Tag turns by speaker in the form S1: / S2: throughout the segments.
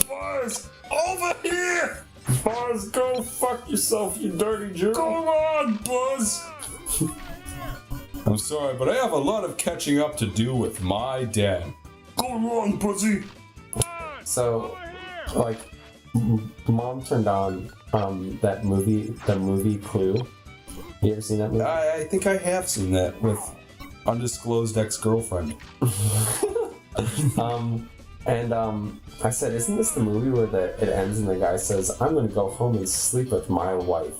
S1: Buzz, over here! Buzz, go fuck yourself, you dirty Jew. Go on, Buzz! I'm sorry, but I have a lot of catching up to do with my dad. Go on, Buzzy!
S2: So, like, Mom turned on that movie, the movie Clue. You ever seen that movie?
S1: I think I have seen that with undisclosed ex-girlfriend.
S2: I said, isn't this the movie where it ends and the guy says, I'm gonna go home and sleep with my wife?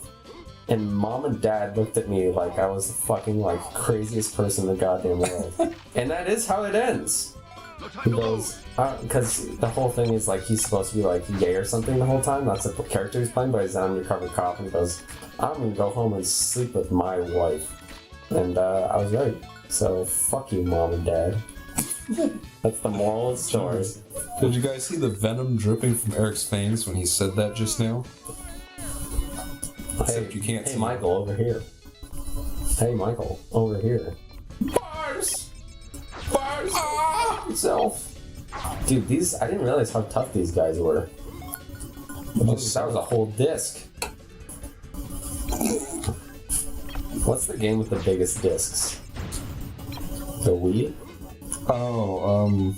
S2: And Mom and Dad looked at me like I was the fucking, like, craziest person in the goddamn world. And that is how it ends. He goes, because the whole thing is, like, he's supposed to be, like, gay or something the whole time. That's the character he's playing, but he's an undercover cop, and he goes, I'm gonna go home and sleep with my wife. And I was right. So, fuck you, Mom and Dad. That's the moral of the story.
S1: Did you guys see the venom dripping from Eric's fangs when he said that just now? Except you can't see.
S2: Hey, Michael, over here. Hey, Michael, over here.
S1: Bars! Bars!
S2: Yourself. Dude, I didn't realize how tough these guys were. That was a whole disc. What's the game with the biggest discs? The Wii?
S1: Oh,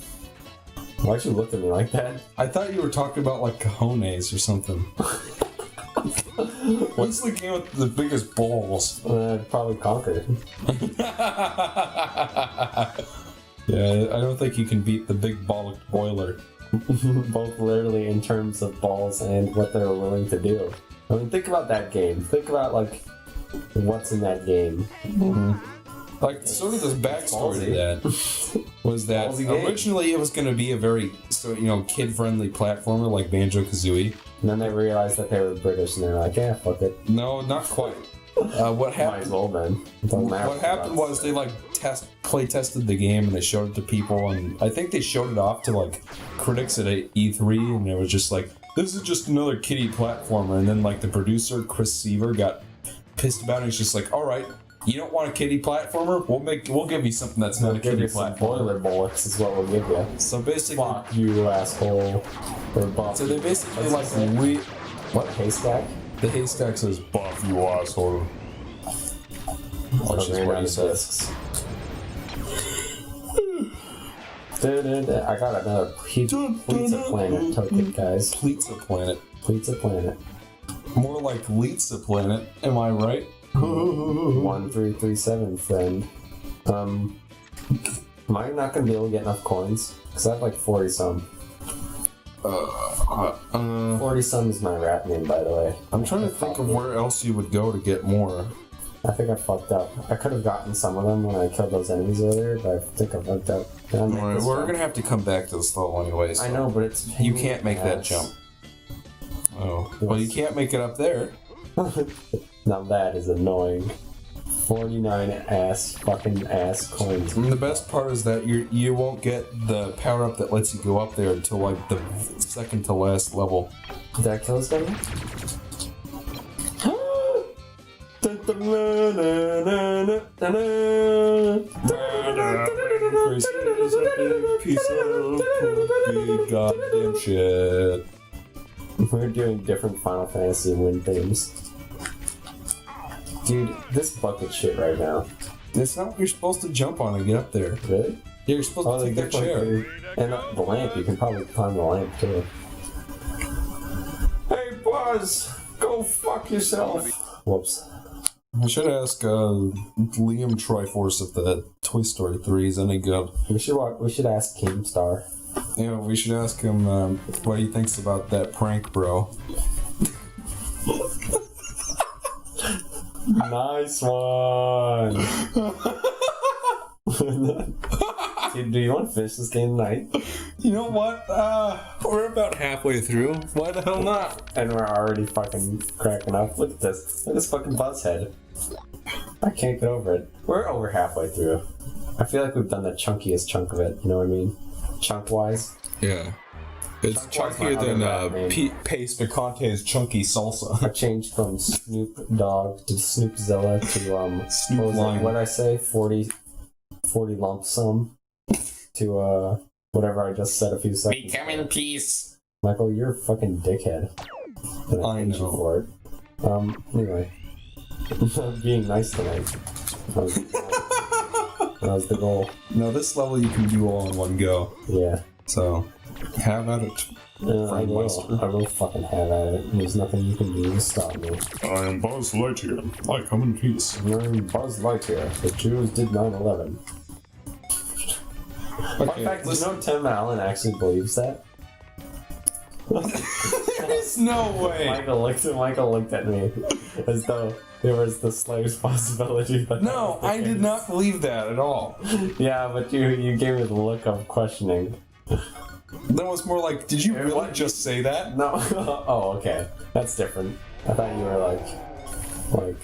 S2: Why'd you look at me like that?
S1: I thought you were talking about, like, cojones or something. What's the game with the biggest balls?
S2: Probably Conquer.
S1: Yeah, I don't think you can beat the big bollocked boiler.
S2: Both literally in terms of balls and what they're willing to do. I mean, think about that game. Think about, like, what's in that game.
S1: Mm-hmm. Like, sort of this backstory to that was that originally it was going to be a very, kid-friendly platformer like Banjo-Kazooie.
S2: And then they realized that they were British and they're like, yeah, fuck it.
S1: No, not quite. What happened?
S2: Might as well, then.
S1: What happened was they, like, play tested the game and they showed it to people, and I think they showed it off to, like, critics at E3, and it was just like, this is just another kiddie platformer. And then, like, the producer, Chris Seaver, got pissed about it. He's just like, all right, you don't want a kiddie platformer? We'll give you something that's not a kiddie platformer.
S2: Boiler bullets is what we'll give you.
S1: So basically,
S2: fuck you, asshole.
S1: So they basically
S2: what, haystack?
S1: The haystack says, buff you, asshole. Which is what he says.
S2: I got another Pizza Planet token, guys.
S1: Pizza Planet.
S2: Pizza Planet.
S1: More like Pizza Planet, am I right?
S2: 1337, friend. Am I not gonna be able to get enough coins? Because I have like 40 some. 40 some is my rap name, by the way.
S1: I'm trying to think of where else you would go to get more.
S2: I think I fucked up. I could have gotten some of them when I killed those enemies earlier, but I think I fucked up.
S1: Alright, we're gonna have to come back to this level anyway. So
S2: I know, but it's...
S1: You can't make that jump. Oh. Well, you can't make it up there.
S2: Now that is annoying. 49 fucking ass coins.
S1: And the best part is that you won't get the power up that lets you go up there until like the second to last level.
S2: Did I kill this guy?
S1: Piece of poopy goddamn shit.
S2: We're doing different Final Fantasy win themes. Dude, this bucket shit right now.
S1: That's not what you're supposed to jump on and get up there.
S2: Really?
S1: Yeah, you're supposed to take that chair.
S2: And the lamp, you can probably climb the lamp too. Hey Buzz, go fuck yourself. Whoops.
S1: I should ask Liam Triforce if the Toy Story 3 is any good.
S2: We should ask Keemstar.
S1: Yeah, we should ask him what he thinks about that prank, bro.
S2: Nice one! Dude, do you want to finish this game tonight?
S1: You know what? We're about halfway through. Why the hell not?
S2: And we're already fucking cracking up. Look at this. Look at this fucking buzz head. I can't get over it. We're over halfway through. I feel like we've done the chunkiest chunk of it, you know what I mean? Chunk-wise.
S1: Yeah. It's chunkier than Pace Picante's chunky salsa.
S2: I changed from Snoop Dogg to Snoopzilla to,
S1: Snoop Lion.
S2: What did I say? 40 lump sum to, whatever I just said a few seconds
S1: Become in peace.
S2: Michael, you're a fucking dickhead. And
S1: I
S2: hate you
S1: know.
S2: for it. Anyway. Being nice tonight. That was the goal.
S1: No, this level you can do all in one go.
S2: Yeah.
S1: So, have at it.
S2: I will fucking have at it. There's nothing you can do to stop me.
S1: I am Buzz Lightyear. I come in peace.
S2: I'm Buzz Lightyear. The Jews did 9/11.
S1: Okay,
S2: Fun fact, do you know Tim Allen actually believes that?
S1: There's no way.
S2: Michael looked at me as though there was the slightest possibility that
S1: No,
S2: that was the
S1: I did
S2: case.
S1: not believe that at all.
S2: Yeah, but you gave me the look of questioning.
S1: That was more like, did you really
S2: what?
S1: just say that?
S2: No. Oh, okay. That's different. I thought you were like.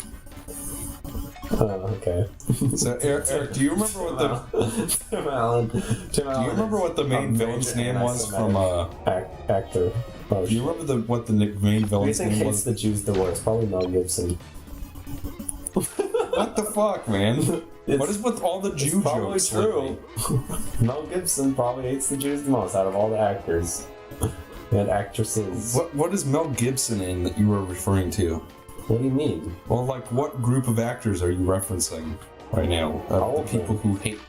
S2: Oh, okay.
S1: So, Eric, do you remember what the
S2: Tim Allen.
S1: do you remember what the main villain's name was from
S2: actor? Oh,
S1: Do you remember what the main
S2: Who do you
S1: villain's
S2: think
S1: name
S2: hates
S1: was?
S2: the Jews the worst? Probably Mel Gibson.
S1: What the fuck, man? What is with all the Jew
S2: Probably
S1: jokes?
S2: true. Mel Gibson probably hates the Jews the most out of all the actors and actresses.
S1: What is Mel Gibson in that you were referring to?
S2: What do you mean?
S1: Well, like, what group of actors are you referencing right now?
S2: All
S1: The
S2: of
S1: people
S2: them.
S1: who hate.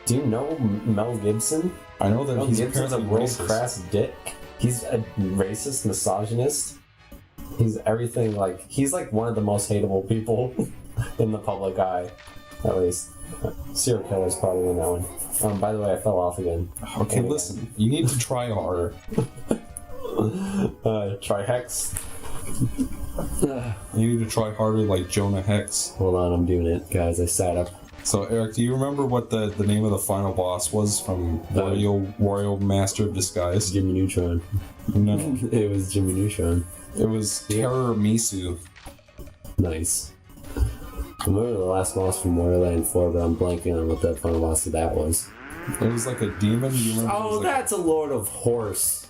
S2: Do you know Mel Gibson?
S1: I know that
S2: Mel
S1: he's
S2: Gibson's a
S1: apparently
S2: real
S1: racist.
S2: crass dick. He's a racist, misogynist. He's everything like he's like one of the most hateable people in the public eye, at least. Serial killer's probably in that one. By the way, I fell off again.
S1: Okay, listen. You need to try harder.
S2: Try Hex.
S1: You need to try harder, like Jonah Hex.
S2: Hold on, I'm doing it, guys. I sat up.
S1: So, Eric, do you remember what the name of the final boss was from Wario Master of Disguise?
S2: Jimmy Neutron.
S1: No,
S2: It was Jimmy Neutron.
S1: it was Terror Misu.
S2: Nice. I remember the last boss from Wario Land 4, but I'm blanking on what that final boss of that was.
S1: It was like a demon. You remember? It
S2: Oh,
S1: was like-
S2: that's a Lord of Horse.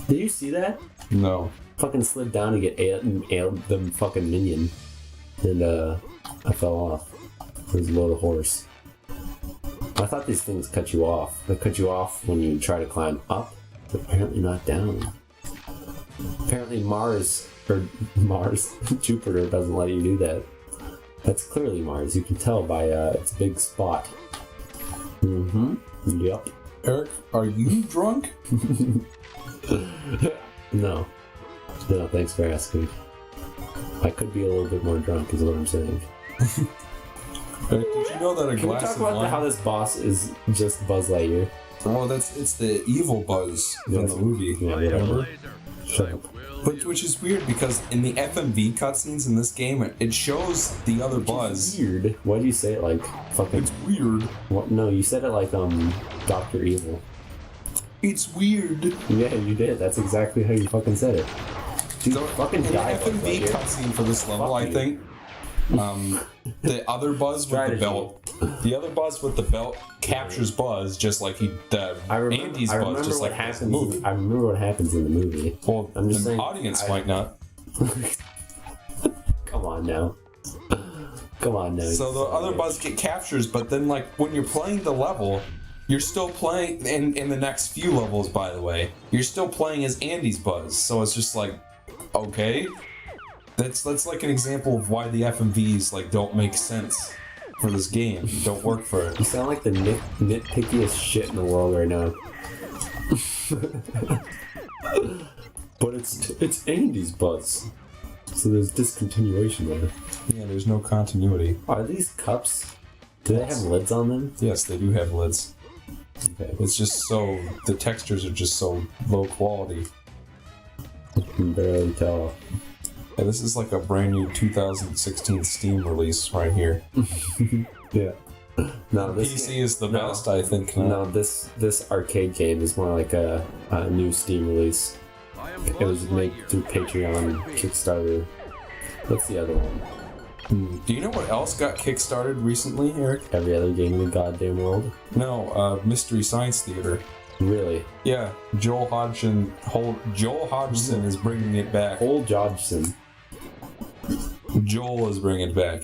S2: Did you see that?
S1: No.
S2: Fucking slid down to get the fucking minion. And, I fell off. It was a Lord of Horse. I thought these things cut you off. They cut you off when you try to climb up, but apparently not down. Apparently Jupiter doesn't let you do that. That's clearly Mars. You can tell by its big spot. Mm-hmm. Yup.
S1: Eric, are you drunk?
S2: No. No, thanks for asking. I could be a little bit more drunk, is what I'm saying.
S1: Eric, did you know that a
S2: Can we
S1: glass
S2: talk
S1: of
S2: about
S1: wine?
S2: how this boss is just Buzz Lightyear?
S1: Oh, it's the evil Buzz from
S2: Yes.
S1: the movie.
S2: Yeah,
S1: remember?
S2: Shut up.
S1: Which is weird because in the FMV cutscenes in this game, it shows the other Buzz.
S2: Weird. Why do you say it like fucking...
S1: It's weird.
S2: What? No, you said it like, Dr. Evil.
S1: It's weird.
S2: Yeah, you did. That's exactly how you fucking said it. Dude, fucking
S1: In the
S2: die, Buzz
S1: FMV
S2: Lightyear.
S1: cutscene for this level,
S2: Fuck
S1: I
S2: you.
S1: think, the other Buzz with the
S2: Strategy.
S1: belt, the other Buzz with the belt captures Buzz just like Andy's Buzz, just like
S2: happens.
S1: the movie.
S2: I remember what happens in the movie.
S1: Well,
S2: I'm just
S1: the
S2: saying,
S1: audience might not.
S2: Come on now. Come on now.
S1: So the other Buzz captures, but then like when you're playing the level, you're still playing in the next few levels. By the way, you're still playing as Andy's Buzz. So it's just like, okay, that's like an example of why the FMVs like don't make sense for this game. Don't work for it.
S2: You sound like the nitpickiest shit in the world right now. But it's Andy's Buzz. So there's discontinuation there.
S1: Yeah, there's no continuity.
S2: Are these cups? Do they have lids on them?
S1: Yes, they do have lids.
S2: Okay.
S1: It's just so the textures are just so low quality.
S2: I can barely tell.
S1: Yeah, this is like a brand new 2016 Steam release right here.
S2: Yeah. No, this
S1: PC is the best, I think. Now.
S2: No, this arcade game is more like a new Steam release. It was made through Patreon, Kickstarter. What's the other one?
S1: Do you know what else got kickstarted recently, Eric?
S2: Every other game in the goddamn world?
S1: No, Mystery Science Theater.
S2: Really?
S1: Yeah, Joel Hodgson is bringing it back.
S2: Cole Jodson.
S1: Joel is bringing it back.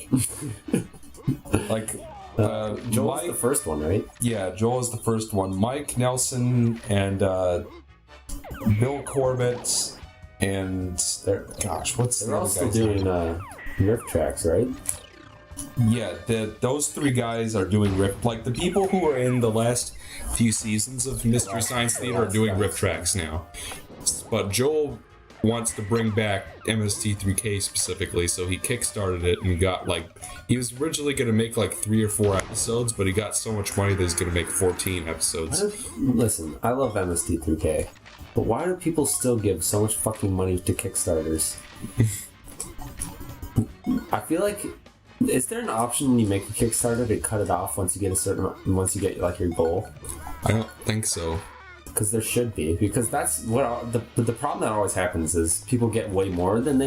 S1: Like,
S2: Joel's the first one, right?
S1: Yeah, Joel is the first one. Mike Nelson and Bill Corbett and what's the
S2: They're
S1: other
S2: also
S1: guy's
S2: doing
S1: name?
S2: riff tracks, right?
S1: Yeah, those three guys are doing riff. Like the people who were in the last few seasons of Mystery Science Theater are doing riff tracks now. But Joel wants to bring back MST3K specifically, so he kickstarted it and got he was originally going to make 3 or 4 episodes, but he got so much money that he's going to make 14 episodes.
S2: Listen, I love MST3K, but why do people still give so much fucking money to Kickstarters? I feel like, is there an option when you make a Kickstarter to cut it off once you get your goal?
S1: I don't think so.
S2: Because there should be, because that's what the problem that always happens is people get way more than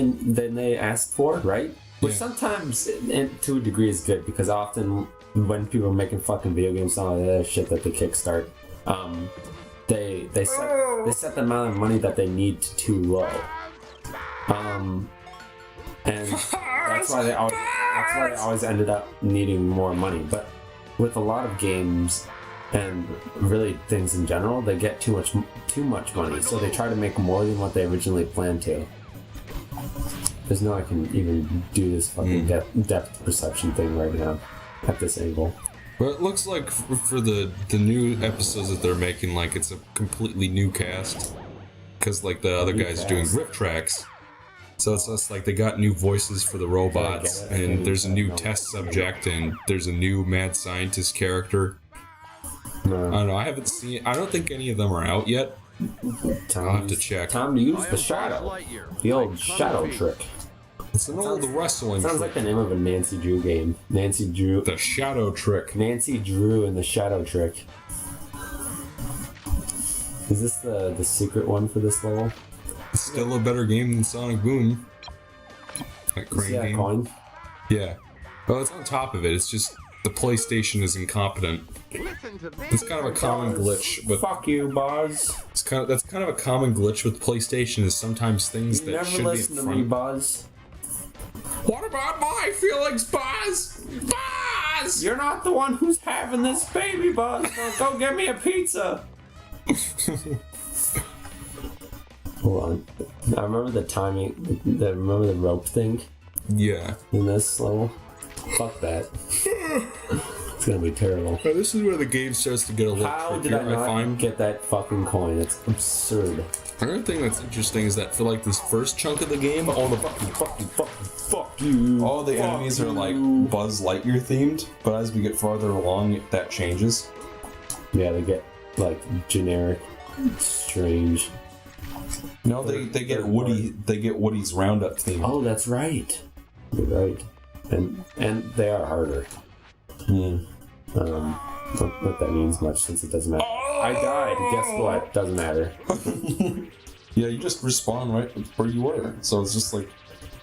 S2: they asked for, right? Which sometimes, to a degree, is good, because often when people are making fucking video games and all that shit that they kickstart, they set the amount of money that they need too low, and that's why they always ended up needing more money. But with a lot of games, and really things in general, they get too much money, so they try to make more than what they originally planned to. There's no I can even do this fucking depth perception thing right now at this angle.
S1: Well, it looks like for the new episodes that they're making, it's a completely new cast, because the other guys are doing riff tracks. So it's just they got new voices for the robots, and there's a new test subject, and there's a new mad scientist character. No. I don't know. I don't think any of them are out yet. I'll have to check.
S2: Time to use the shadow. The old shadow trick.
S1: It's an old wrestling trick.
S2: Sounds like the name of a Nancy Drew game. Nancy Drew.
S1: The shadow trick.
S2: Nancy Drew and the shadow trick. Is this the secret one for this level?
S1: It's still a better game than Sonic Boom. That crane game.
S2: Coin?
S1: Yeah. Well, it's on top of it. It's just the PlayStation is incompetent. It's kind of a common glitch with.
S2: Fuck you, Buzz.
S1: That's kind of a common glitch with PlayStation. Is sometimes things that should be in front.
S2: Never listen to me, Buzz.
S1: What about my feelings, Buzz? Buzz!
S2: You're not the one who's having this baby, Buzz. So go get me a pizza. Hold on. I remember the timing. Remember the rope thing?
S1: Yeah.
S2: In this level? Fuck that. It's gonna be terrible.
S1: This is where the game starts to get a little
S2: How
S1: trickier,
S2: did I not
S1: find.
S2: get that fucking coin? It's absurd.
S1: Another thing that's interesting is that for this first chunk of the game, all the
S2: fuck you.
S1: All the enemies are Buzz Lightyear themed, but as we get farther along, that changes.
S2: Yeah, they get generic, strange.
S1: No, they get Woody. They get Woody's Roundup theme.
S2: Oh, that's right. You're right. And they are harder. Not that that means much since it doesn't matter. I died. Guess what? Doesn't matter.
S1: Yeah, you just respawn right where you were. So it's just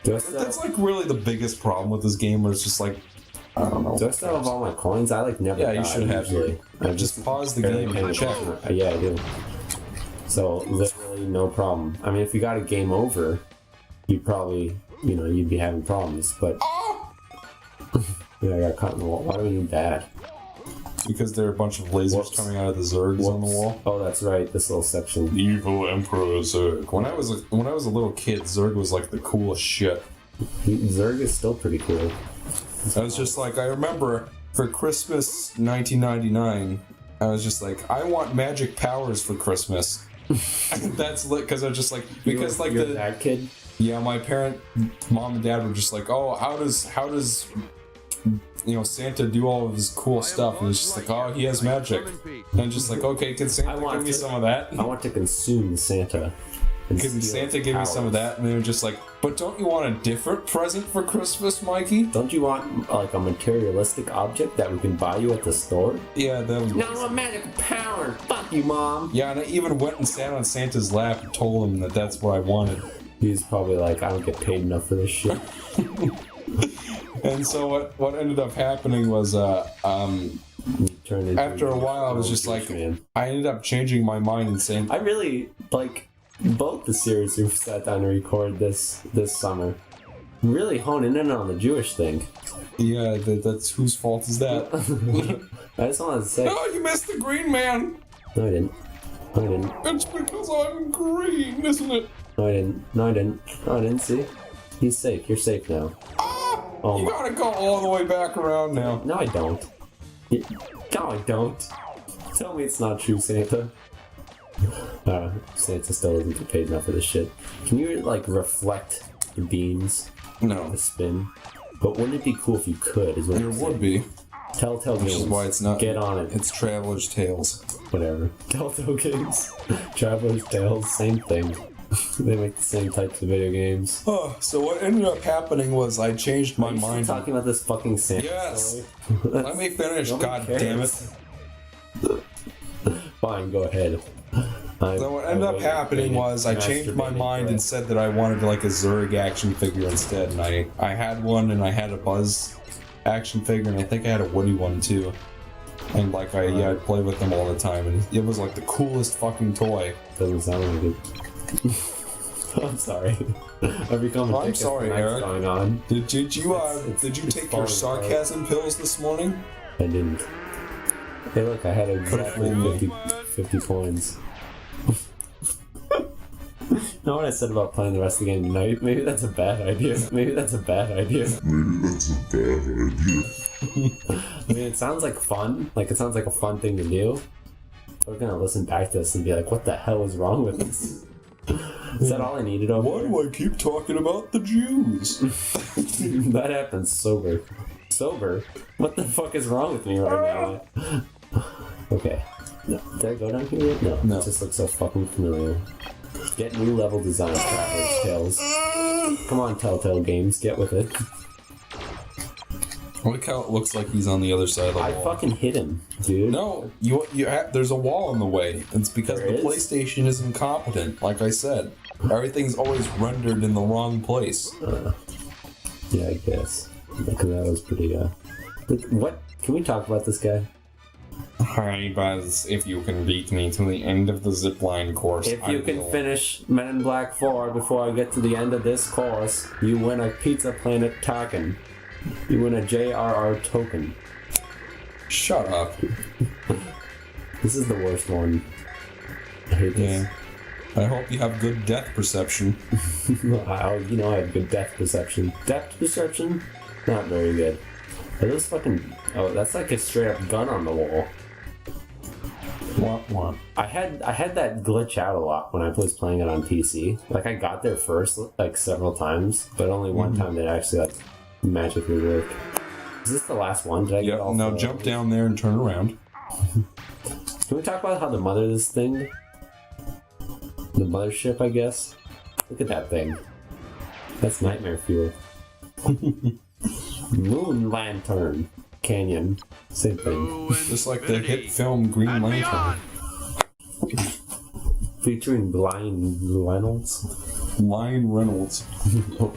S1: that's really the biggest problem with this game. Where it's just I don't know.
S2: Do I still have all my coins? I never.
S1: Yeah,
S2: die,
S1: you should have.
S2: Usually.
S1: I just pause the game and check.
S2: Yeah, I do. So literally no problem. I mean, if you got a game over, you'd probably you'd be having problems. But yeah, I got caught in the wall. Why do we need that?
S1: Because there are a bunch of lasers coming out of the Zergs on the wall.
S2: Oh, that's right. This little section.
S1: Evil Emperor Zerg. When I was a little kid, Zerg was the coolest shit.
S2: Zerg is still pretty cool.
S1: I was just I remember for Christmas 1999, I was just I want magic powers for Christmas. That's because I was just because
S2: you're that kid.
S1: Yeah, my mom and dad were just oh, how does Santa do all of his cool stuff? And it's just oh, he has magic. And I'm just okay, can Santa give me some of that?
S2: I want to consume Santa.
S1: Can Santa give me some of that? And they were just but don't you want a different present for Christmas, Mikey?
S2: Don't you want a materialistic object that we can buy you at the store?
S1: Yeah, that
S2: No, I want magic power. Fuck you, Mom.
S1: Yeah, and I even went and sat on Santa's lap and told him that that's what I wanted.
S2: He's probably I don't get paid enough for this shit.
S1: And so what ended up happening was after a while I was just I ended up changing my mind and saying
S2: I really both the series we've sat down to record this summer really honing in on the Jewish thing.
S1: Yeah, that's whose fault is that?
S2: I just wanted to say.
S1: Oh, you missed the green man!
S2: No, I didn't. No, I didn't.
S1: It's because I'm green, isn't it?
S2: No, I didn't. No, I didn't. No, I didn't see. He's safe. You're safe now.
S1: Ah!
S2: Oh
S1: You
S2: my.
S1: gotta go all the way back around now.
S2: No, I don't. No, I don't. Tell me it's not true, Santa. Santa still doesn't get paid enough for this shit. Can you, like, reflect the beams?
S1: No.
S2: The spin? But wouldn't it be cool if you could, is what
S1: There
S2: I'm
S1: would
S2: saying.
S1: be.
S2: Telltale
S1: Which
S2: Games.
S1: is why it's not.
S2: Get on it.
S1: It's Traveler's Tales.
S2: Whatever. Telltale Games. Traveler's Tales, same thing. They make the same types of video games.
S1: Oh, so what ended up happening was I changed my
S2: Are you still
S1: mind.
S2: talking about this fucking Santa
S1: Yes.
S2: story?
S1: Let me finish,
S2: Nobody
S1: god
S2: cares.
S1: damn it.
S2: Fine, go ahead.
S1: So what ended up happening was I changed my mind and said that I wanted like a Zurg action figure instead, and I had one, and I had a Buzz action figure, and I think I had a Woody one too. And like I'd play with them all the time, and it was like the coolest fucking toy.
S2: Doesn't sound like it. I'm sorry. I've become a
S1: I'm
S2: dick
S1: sorry,
S2: as the night's
S1: Eric.
S2: going on.
S1: Did you
S2: It's
S1: take your
S2: falling
S1: sarcasm pills this morning?
S2: I didn't. Hey, look, I had exactly
S1: fooled me.
S2: 50 coins. You know what I said about playing the rest of the game tonight? Maybe that's a bad idea. Maybe that's a bad idea. I mean, it sounds like fun. Like, it sounds like a fun thing to do. We're gonna listen back to this and be like, what the hell is wrong with this? Is that all I needed over
S1: Why
S2: there?
S1: do I keep talking about the Jews?
S2: That happens sober. Sober? What the fuck is wrong with me right now? Okay. No. Did I go down here yet? No.
S1: No.
S2: It just looks so fucking familiar. Get new level design, Traveler's Tales. Come on, Telltale Games, get with it.
S1: I like how it looks like he's on the other side of the
S2: I
S1: wall.
S2: fucking hit him, dude.
S1: No, there's a wall in the way. It's because
S2: There
S1: the
S2: is?
S1: PlayStation is incompetent, like I said. Everything's always rendered in the wrong place.
S2: Yeah, I guess. Because that was pretty, What? Can we talk about this guy?
S1: Hi, Buzz. If you can beat me to the end of the zipline course,
S2: If you
S1: I
S2: can
S1: will.
S2: finish Men in Black 4 before I get to the end of this course, you win a Pizza Planet token. You win a JRR token.
S1: Shut up.
S2: This is the worst one. I hate this.
S1: Yeah. I hope you have good depth perception.
S2: I have good depth perception. Depth perception? Not very good. Are those fucking... Oh, that's like a straight up gun on the wall.
S1: What?
S2: I had that glitch out a lot when I was playing it on PC. Like, I got there first, like, several times, but only one time did it actually, like, magically work. Is this the last one? Did I get
S1: Yep,
S2: all
S1: now
S2: four?
S1: jump down there and turn around.
S2: Can we talk about how the mothership, I guess? Look at that thing. That's nightmare fuel. Moon Lantern Canyon. Same thing.
S1: Just like the hit film Green Lantern.
S2: Featuring Blind Reynolds.
S1: Ryan Reynolds.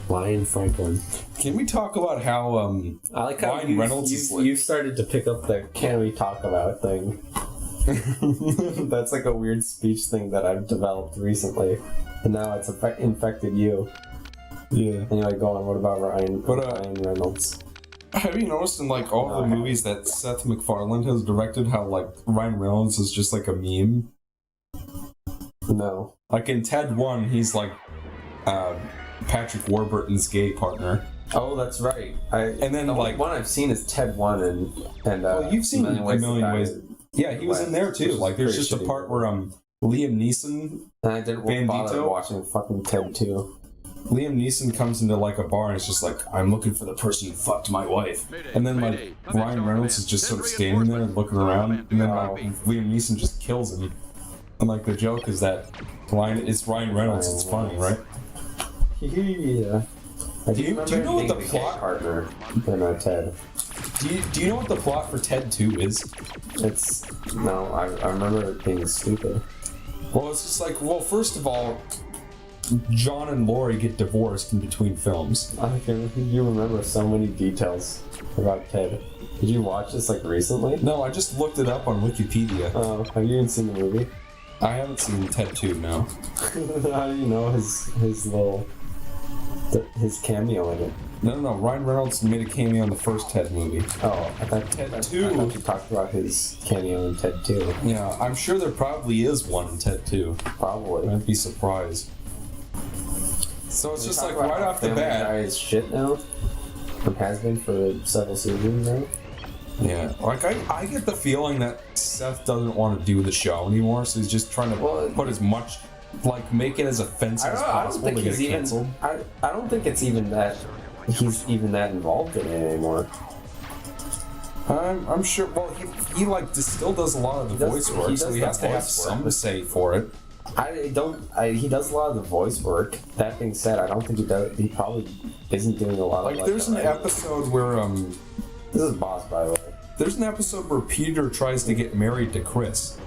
S2: Lion Franklin.
S1: Can we talk about how
S2: I like how
S1: Ryan Reynolds is like...
S2: you started to pick up the "can we talk about" thing. That's like a weird speech thing that I've developed recently, and now it's infected you.
S1: Yeah.
S2: Anyway, go on. What about Ryan Reynolds?
S1: Have you noticed in like all the movies that Seth MacFarlane has directed how like Ryan Reynolds is just like a meme?
S2: No.
S1: Like in Ted 1, he's like Patrick Warburton's gay partner.
S2: Oh, that's right.
S1: And then
S2: the
S1: like
S2: one I've seen is Ted 1 and
S1: well, you've seen
S2: A Million Ways.
S1: Yeah, he was in there too. Like there's
S2: Pretty
S1: just a
S2: shitty
S1: part where Liam Neeson
S2: And I didn't bother
S1: Bandito?
S2: watching fucking Ted 2.
S1: Liam Neeson comes into like a bar and it's just like, I'm looking for the person who fucked my wife. And then like Ryan Reynolds is just sort of standing there and looking around, and then like Liam Neeson just kills him. And like the joke is that it's Ryan Reynolds. It's funny, right?
S2: Yeah.
S1: Do you know what the plot?
S2: Partner in Ted.
S1: Do you know what the plot for Ted 2 is?
S2: I remember it being stupid.
S1: Well, it's just like, well, first of all, John and Lori get divorced in between films.
S2: You remember so many details about Ted. Did you watch this like recently?
S1: No, I just looked it up on Wikipedia.
S2: Oh, have you even seen the movie?
S1: I haven't seen Ted 2, no.
S2: How do you know his little His cameo in it.
S1: No. Ryan Reynolds made a cameo in the first Ted movie.
S2: Oh, I thought
S1: Ted 2.
S2: I thought you talked about his cameo in Ted 2.
S1: Yeah, I'm sure there probably is one in Ted 2.
S2: Probably.
S1: I'd be surprised. So it's just like
S2: Talk about
S1: right
S2: how
S1: off the
S2: Family
S1: bat.
S2: Guy is shit now. It has been for several seasons now.
S1: Yeah, like I get the feeling that Seth doesn't want to do the show anymore, so he's just trying to put as much, like, make it as offensive as possible to get it canceled.
S2: I don't think it's even that he's even that involved in it anymore.
S1: I'm sure. Well, he like still does a lot of the voice work, so he has to have some say for it.
S2: He does a lot of the voice work. That being said, I don't think he does. He probably isn't doing a lot of.
S1: Like, there's an episode where
S2: This is Boss, by the way.
S1: There's an episode where Peter tries to get married to Chris.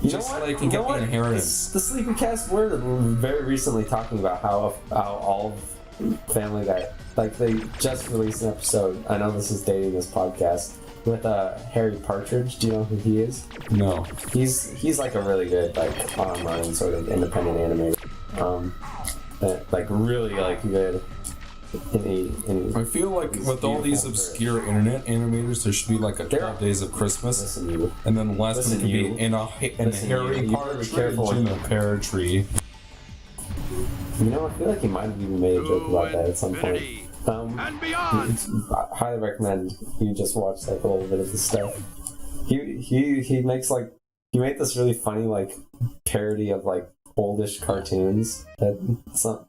S1: Just so they can get the inheritance.
S2: The Sleepy Cast were very recently talking about how all of Family Guy, like, they just released an episode. I know this is dating this podcast with Harry Partridge. Do you know who he is?
S1: No.
S2: He's like a really good, like, online sort of independent animator. Like, really, like, good.
S1: I feel like with all these obscure internet animators, there should be like a 12 Days of Christmas, and then the last one could be in a Harry Partridge in a pear tree.
S2: You know, I feel like he might have even made a joke about that at some point. I highly recommend you just watch like a little bit of the stuff. He makes like he made this really funny like parody of like oldish cartoons that some.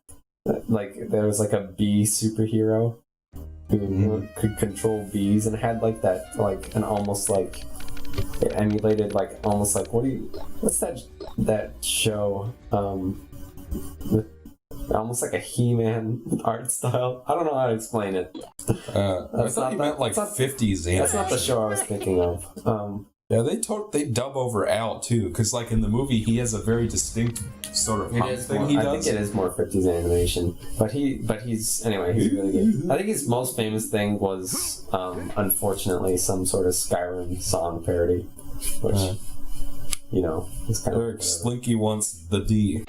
S2: Like there was like a bee superhero who could control bees and had like that like an almost like it emulated like almost like what's that show with almost like a He-Man art style. I don't know how to explain it.
S1: I thought you meant like 50s animation.
S2: That's not the show I was thinking of.
S1: Yeah, they dub over Al too, because like in the movie he has a very distinct sort of thing he does.
S2: I think it is more 50s animation, but he's anyway. He's really good. I think his most famous thing was unfortunately some sort of Skyrim song parody, which you know is kind
S1: of. Slinky wants the D.